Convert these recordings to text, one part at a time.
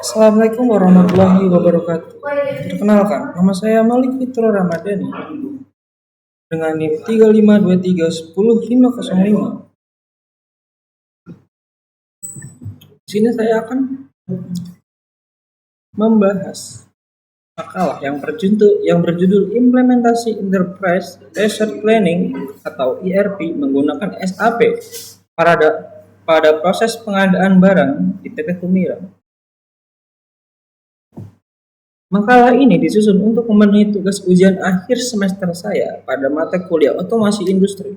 Assalamualaikum warahmatullahi wabarakatuh. Perkenalkan, nama saya Malik Fitro Ramadhani dengan NIM 3523100505. Di sini saya akan membahas makalah yang berjudul Implementasi Enterprise Resource Planning atau ERP menggunakan SAP pada proses pengadaan barang di PT Humira. Makalah ini disusun untuk memenuhi tugas ujian akhir semester saya pada mata kuliah Otomasi Industri.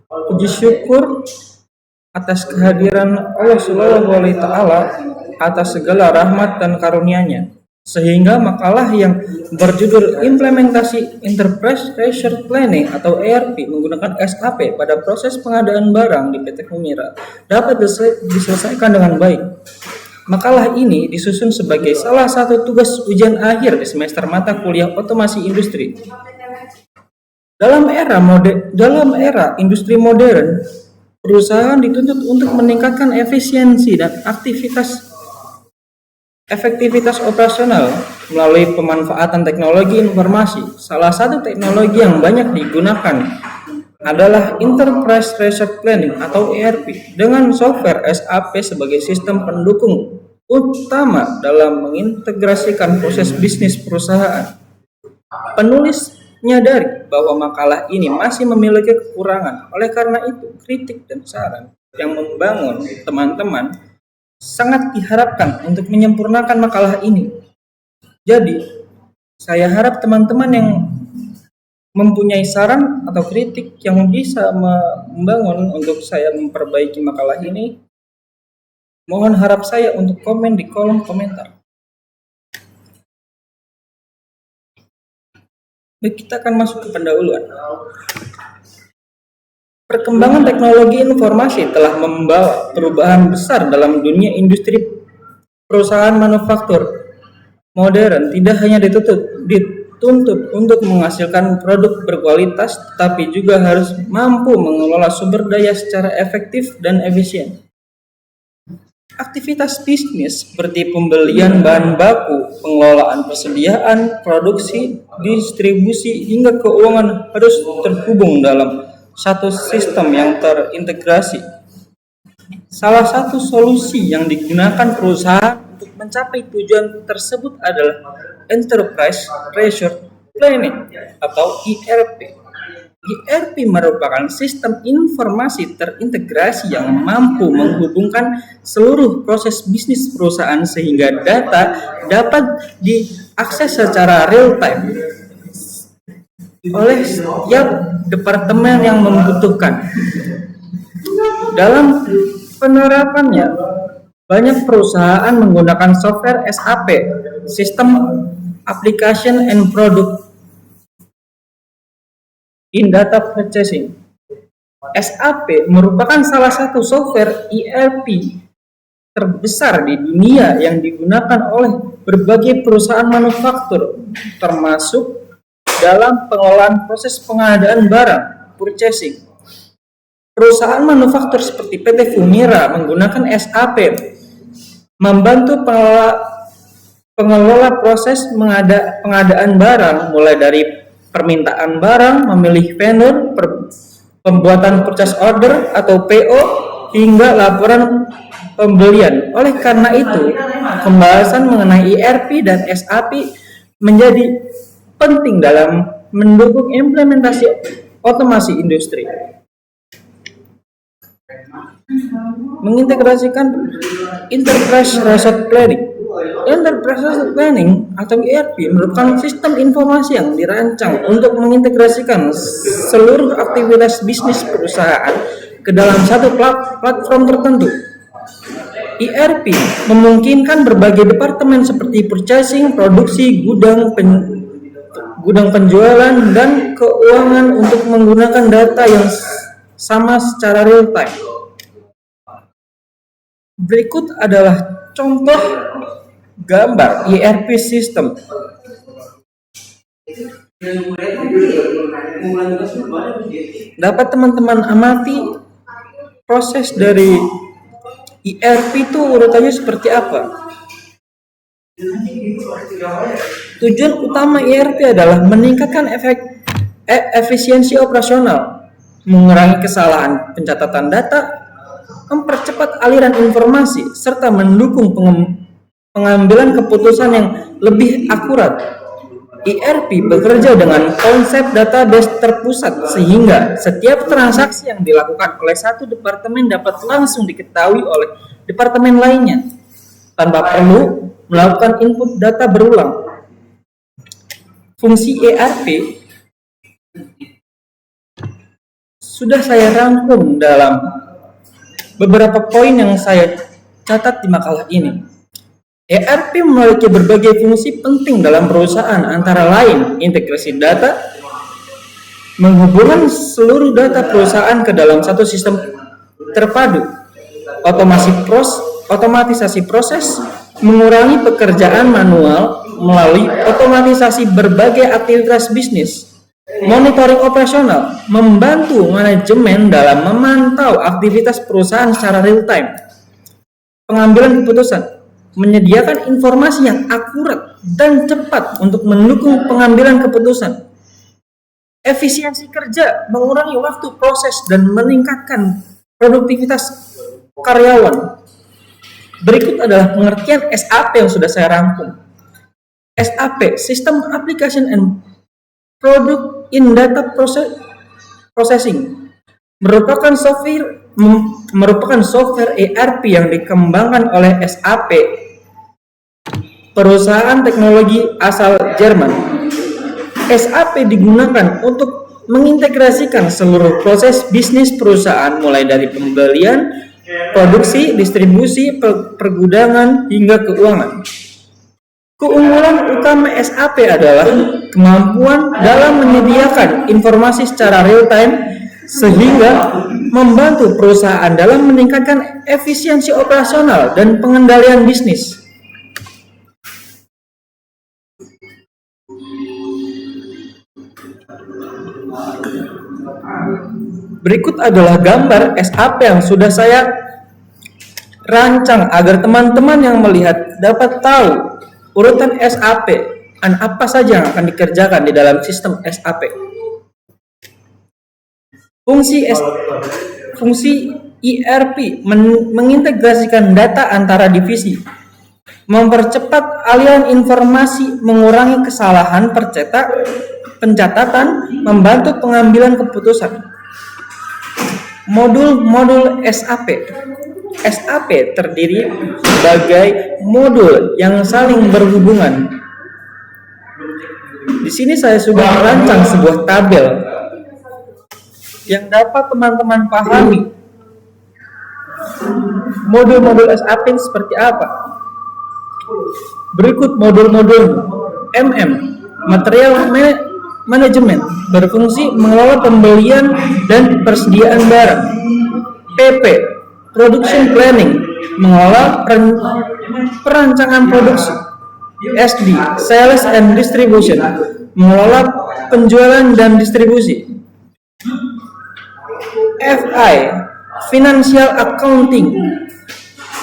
Puji syukur atas kehadiran Allah Subhanahu wa Ta'ala atas segala rahmat dan karunia-Nya, sehingga makalah yang berjudul Implementasi Enterprise Resource Planning atau ERP menggunakan SAP pada proses pengadaan barang di PT Humira dapat diselesaikan dengan baik. Makalah ini disusun sebagai salah satu tugas ujian akhir di semester mata kuliah Otomasi Industri. Dalam era industri modern, perusahaan dituntut untuk meningkatkan efisiensi dan efektivitas operasional melalui pemanfaatan teknologi informasi. Salah satu teknologi yang banyak digunakan adalah Enterprise Resource Planning atau ERP dengan software SAP sebagai sistem pendukung utama dalam mengintegrasikan proses bisnis perusahaan. Penulis menyadari bahwa makalah ini masih memiliki kekurangan. Oleh karena itu, kritik dan saran yang membangun teman-teman sangat diharapkan untuk menyempurnakan makalah ini. Jadi, saya harap teman-teman yang mempunyai saran atau kritik yang bisa membangun untuk saya memperbaiki makalah ini, mohon harap saya untuk komen di kolom komentar. Baik, kita akan masuk ke pendahuluan. Perkembangan teknologi informasi telah membawa perubahan besar dalam dunia industri. Perusahaan manufaktur modern tidak hanya dituntut untuk menghasilkan produk berkualitas, tapi juga harus mampu mengelola sumber daya secara efektif dan efisien. Aktivitas bisnis seperti pembelian bahan baku, pengelolaan persediaan, produksi, distribusi, hingga keuangan harus terhubung dalam satu sistem yang terintegrasi. Salah satu solusi yang digunakan perusahaan untuk mencapai tujuan tersebut adalah Enterprise Resource Planning atau ERP. ERP merupakan sistem informasi terintegrasi yang mampu menghubungkan seluruh proses bisnis perusahaan sehingga data dapat diakses secara real time oleh setiap departemen yang membutuhkan. Dalam penerapannya, banyak perusahaan menggunakan software SAP, System Application and Product in Data Purchasing. SAP merupakan salah satu software ERP terbesar di dunia yang digunakan oleh berbagai perusahaan manufaktur, termasuk dalam pengelolaan proses pengadaan barang, purchasing. Perusahaan manufaktur seperti PT Humira menggunakan SAP membantu pengelola proses pengadaan barang, mulai dari permintaan barang, memilih vendor, pembuatan purchase order atau PO, hingga laporan pembelian. Oleh karena itu, pembahasan mengenai ERP dan SAP menjadi penting dalam mendukung implementasi otomasi industri. Mengintegrasikan Enterprise Resource Planning. Enterprise Resource Planning atau ERP merupakan sistem informasi yang dirancang untuk mengintegrasikan seluruh aktivitas bisnis perusahaan ke dalam satu platform tertentu. ERP memungkinkan berbagai departemen seperti purchasing, produksi, gudang penjualan, dan keuangan untuk menggunakan data yang sama secara real time. Berikut adalah contoh gambar ERP system. Dapat teman-teman amati proses dari ERP itu urutannya seperti apa? Tujuan utama ERP adalah meningkatkan efisiensi operasional, mengurangi kesalahan pencatatan data, mempercepat aliran informasi, serta mendukung pengambilan keputusan yang lebih akurat. ERP bekerja dengan konsep database terpusat sehingga setiap transaksi yang dilakukan oleh satu departemen dapat langsung diketahui oleh departemen lainnya tanpa perlu melakukan input data berulang. Fungsi ERP sudah saya rangkum dalam beberapa poin yang saya catat di makalah ini. ERP memiliki berbagai fungsi penting dalam perusahaan, antara lain integrasi data, menghubungkan seluruh data perusahaan ke dalam satu sistem terpadu, otomatisasi proses, mengurangi pekerjaan manual melalui otomatisasi berbagai aktivitas bisnis, monitoring operasional, membantu manajemen dalam memantau aktivitas perusahaan secara real time, pengambilan keputusan, menyediakan informasi yang akurat dan cepat untuk mendukung pengambilan keputusan, efisiensi kerja, mengurangi waktu proses dan meningkatkan produktivitas karyawan. Berikut adalah pengertian SAP yang sudah saya rangkum. SAP, System Application and Product in Data Processing, merupakan software ERP yang dikembangkan oleh SAP, perusahaan teknologi asal Jerman. SAP digunakan untuk mengintegrasikan seluruh proses bisnis perusahaan mulai dari pembelian, produksi, distribusi, pergudangan, hingga keuangan. Keunggulan utama SAP adalah kemampuan dalam menyediakan informasi secara real time sehingga membantu perusahaan dalam meningkatkan efisiensi operasional dan pengendalian bisnis. Berikut adalah gambar SAP yang sudah saya rancang agar teman-teman yang melihat dapat tahu urutan SAP dan apa saja yang akan dikerjakan di dalam sistem SAP. Fungsi ERP mengintegrasikan data antara divisi, mempercepat aliran informasi, mengurangi kesalahan pencatatan, membantu pengambilan keputusan. Modul-modul SAP. SAP terdiri sebagai modul yang saling berhubungan. Di sini saya sudah merancang sebuah tabel yang dapat teman-teman pahami modul-modul SAP seperti apa. Berikut modul-modul. Material Manajemen, berfungsi mengelola pembelian dan persediaan barang. PP, Production Planning, mengelola perancangan produksi. SD, Sales and Distribution, mengelola penjualan dan distribusi. FI, Financial Accounting,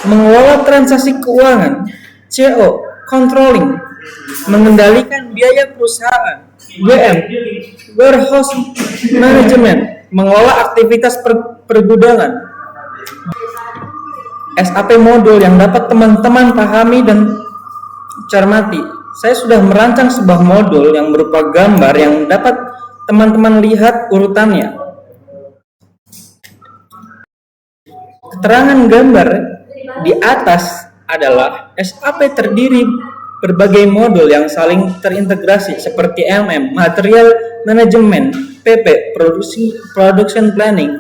mengelola transaksi keuangan. CO, Controlling, mengendalikan biaya perusahaan. WM, Warehouse Management, mengelola aktivitas pergudangan. SAP modul yang dapat teman-teman pahami dan cermati. Saya sudah merancang sebuah modul yang berupa gambar yang dapat teman-teman lihat urutannya. Keterangan gambar di atas adalah SAP terdiri berbagai modul yang saling terintegrasi seperti Material Management, PP, Production Planning,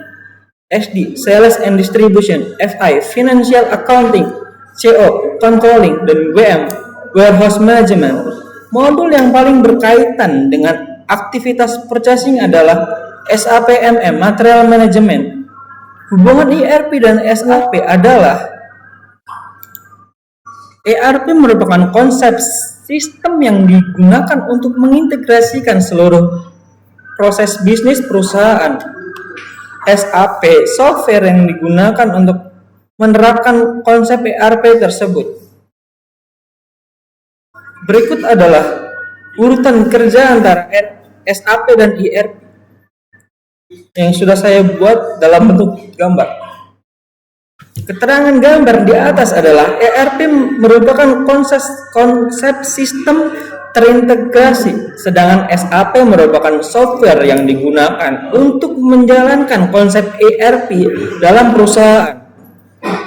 SD, Sales and Distribution, FI, Financial Accounting, CO, Controlling, dan WM, Warehouse Management. Modul yang paling berkaitan dengan aktivitas purchasing adalah SAP Material Management. Hubungan ERP dan SAP adalah ERP merupakan konsep sistem yang digunakan untuk mengintegrasikan seluruh proses bisnis perusahaan. SAP, software yang digunakan untuk menerapkan konsep ERP tersebut. Berikut adalah urutan kerja antara SAP dan ERP yang sudah saya buat dalam bentuk gambar. Keterangan gambar di atas adalah ERP merupakan konsep sistem terintegrasi, sedangkan SAP merupakan software yang digunakan untuk menjalankan konsep ERP dalam perusahaan.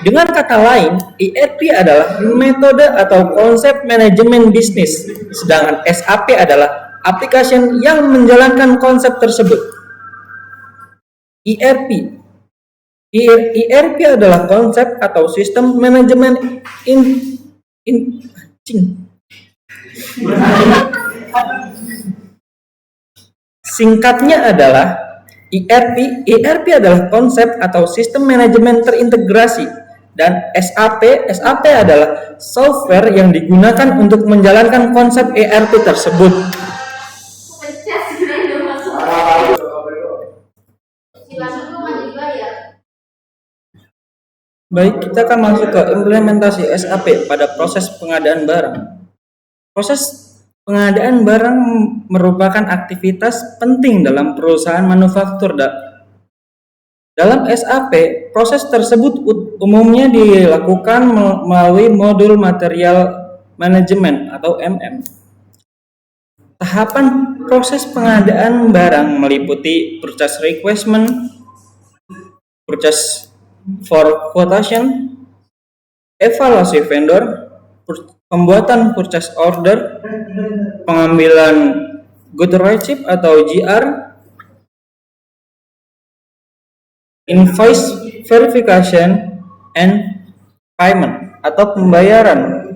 Dengan kata lain, ERP adalah metode atau konsep manajemen bisnis, sedangkan SAP adalah aplikasi yang menjalankan konsep tersebut. ERP adalah konsep atau sistem manajemen singkatnya adalah ERP adalah konsep atau sistem manajemen terintegrasi, dan SAP adalah software yang digunakan untuk menjalankan konsep ERP tersebut. Baik, kita akan masuk ke implementasi SAP pada proses pengadaan barang. Proses pengadaan barang merupakan aktivitas penting dalam perusahaan manufaktur. Dalam SAP, proses tersebut umumnya dilakukan melalui modul material manajemen atau MM. Tahapan proses pengadaan barang meliputi purchase requirement, purchase for quotation, evaluasi vendor, pembuatan purchase order, pengambilan good receipt atau GR, invoice verification, and payment atau pembayaran.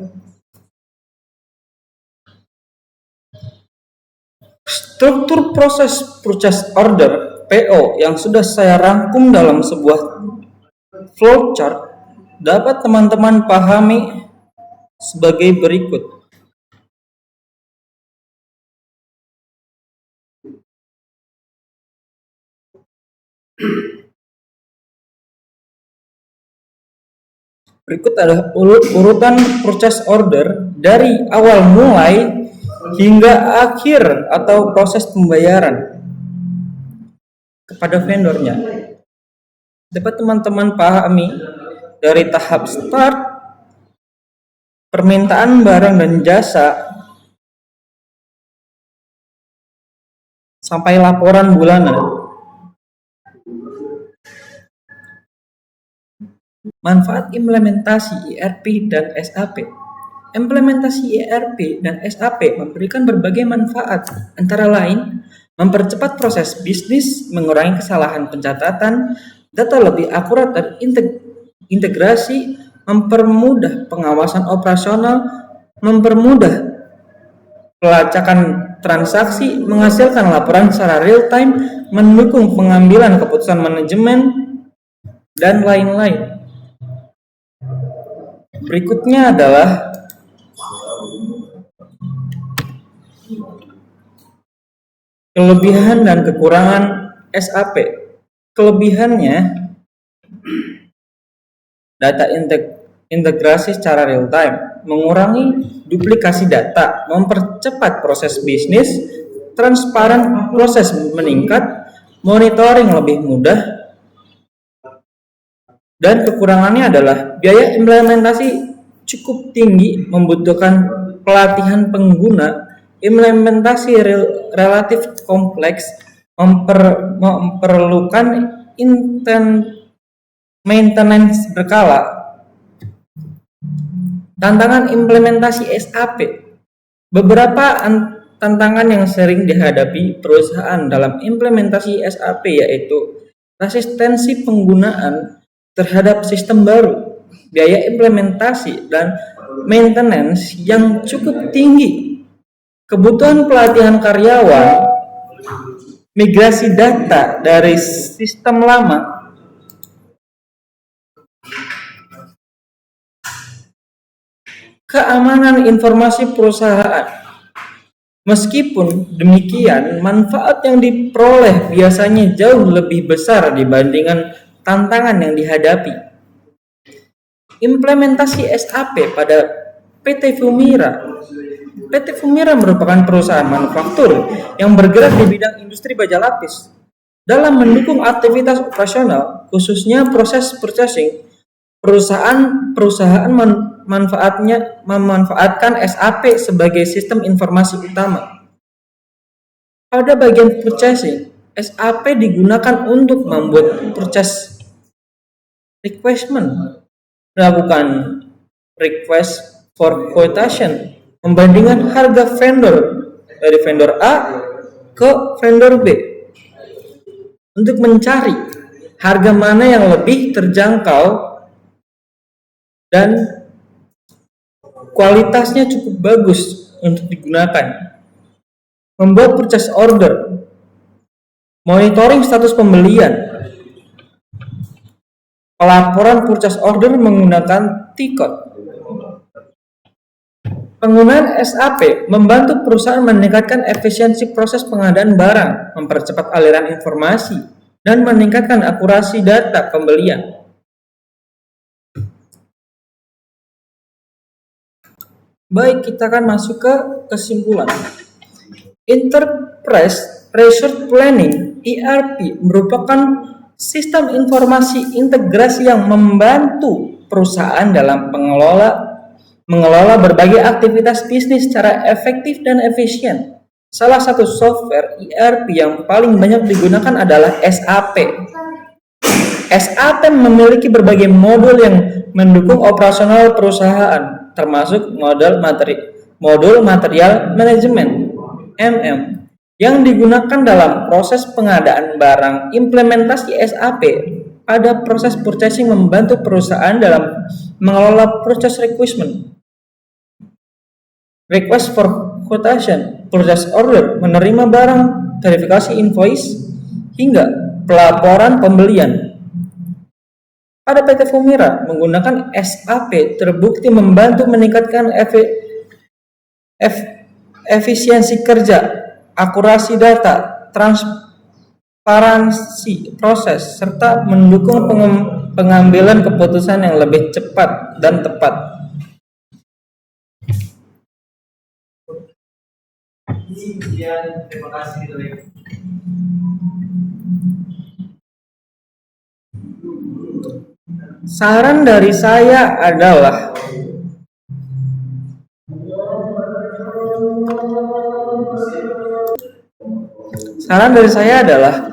Struktur proses purchase order PO yang sudah saya rangkum dalam sebuah flowchart dapat teman-teman pahami sebagai berikut. Berikut adalah urutan purchase order dari awal mulai hingga akhir atau proses pembayaran kepada vendornya. Dapat teman-teman pahami dari tahap start, permintaan barang dan jasa, sampai laporan bulanan. Manfaat implementasi ERP dan SAP. Implementasi ERP dan SAP memberikan berbagai manfaat, antara lain mempercepat proses bisnis, mengurangi kesalahan pencatatan, data lebih akurat dan integrasi, mempermudah pengawasan operasional, mempermudah pelacakan transaksi, menghasilkan laporan secara real time, mendukung pengambilan keputusan manajemen, dan lain-lain. Berikutnya adalah kelebihan dan kekurangan SAP. Kelebihannya, data integrasi secara real time, mengurangi duplikasi data, mempercepat proses bisnis, transparan proses meningkat, monitoring lebih mudah. Dan kekurangannya adalah biaya implementasi cukup tinggi, membutuhkan pelatihan pengguna, implementasi relatif kompleks, memerlukan maintenance berkala. Tantangan implementasi SAP. Beberapa tantangan yang sering dihadapi perusahaan dalam implementasi SAP yaitu resistensi penggunaan terhadap sistem baru, biaya implementasi dan maintenance yang cukup tinggi, kebutuhan pelatihan karyawan, migrasi data dari sistem lama, keamanan informasi perusahaan. Meskipun demikian, manfaat yang diperoleh biasanya jauh lebih besar dibandingkan tantangan yang dihadapi. Implementasi SAP pada PT Fumira. PT Fumira merupakan perusahaan manufaktur yang bergerak di bidang industri baja lapis. Dalam mendukung aktivitas operasional, khususnya proses purchasing, perusahaan memanfaatkan SAP sebagai sistem informasi utama. Pada bagian purchasing, SAP digunakan untuk membuat purchase requirement, melakukan request for quotation, membandingkan harga vendor dari vendor A ke vendor B untuk mencari harga mana yang lebih terjangkau dan kualitasnya cukup bagus untuk digunakan. Membuat purchase order, monitoring status pembelian, pelaporan purchase order menggunakan T-code. Penggunaan SAP membantu perusahaan meningkatkan efisiensi proses pengadaan barang, mempercepat aliran informasi, dan meningkatkan akurasi data pembelian. Baik, kita akan masuk ke kesimpulan. Enterprise Resource Planning (ERP) merupakan sistem informasi integrasi yang membantu perusahaan dalam mengelola berbagai aktivitas bisnis secara efektif dan efisien. Salah satu software ERP yang paling banyak digunakan adalah SAP. SAP memiliki berbagai modul yang mendukung operasional perusahaan, termasuk modul material manajemen MM yang digunakan dalam proses pengadaan barang. Implementasi SAP pada proses purchasing membantu perusahaan dalam mengelola purchase request for quotation, purchase order, menerima barang, verifikasi invoice, hingga pelaporan pembelian. Pada PT Fumira, menggunakan SAP terbukti membantu meningkatkan efisiensi kerja, akurasi data, transparansi proses, serta mendukung pengambilan keputusan yang lebih cepat dan tepat. Terima kasih. Saran dari saya adalah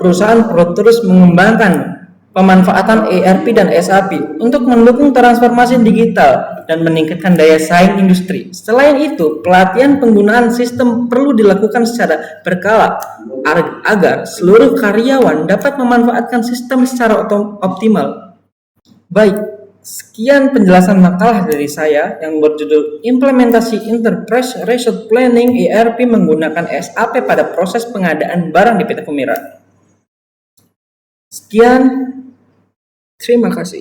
perusahaan perlu terus mengembangkan pemanfaatan ERP dan SAP untuk mendukung transformasi digital dan meningkatkan daya saing industri. Selain itu, pelatihan penggunaan sistem perlu dilakukan secara berkala agar seluruh karyawan dapat memanfaatkan sistem secara optimal. Baik, sekian penjelasan makalah dari saya yang berjudul Implementasi Enterprise Resource Planning ERP menggunakan SAP pada proses pengadaan barang di PT Fumira. Sekian, terima kasih.